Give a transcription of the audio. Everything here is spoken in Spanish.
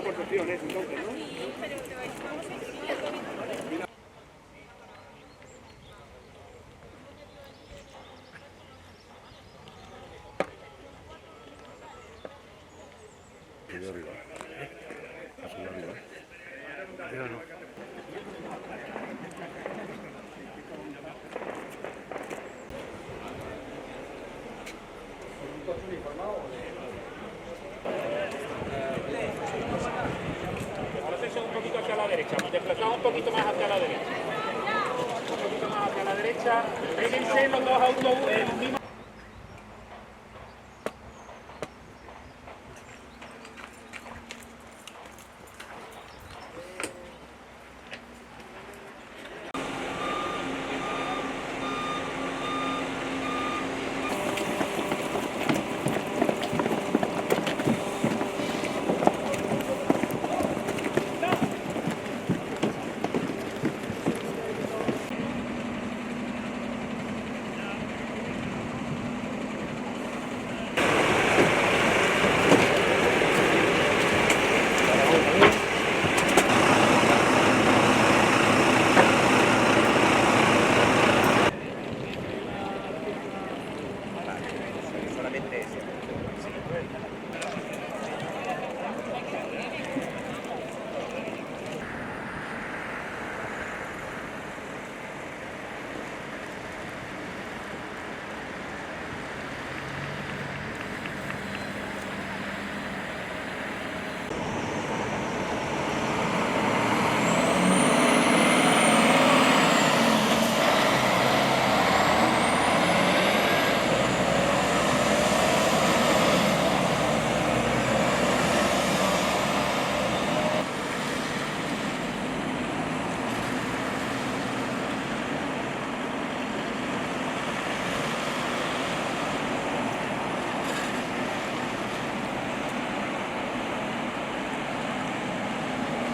Portaciones, entonces, ¿no? Sí, pero te vais a... Ahora se un poquito hacia la derecha, nos desplazamos un poquito más hacia la derecha. Un poquito más hacia la derecha. Déjense los dos autobuses, el mismo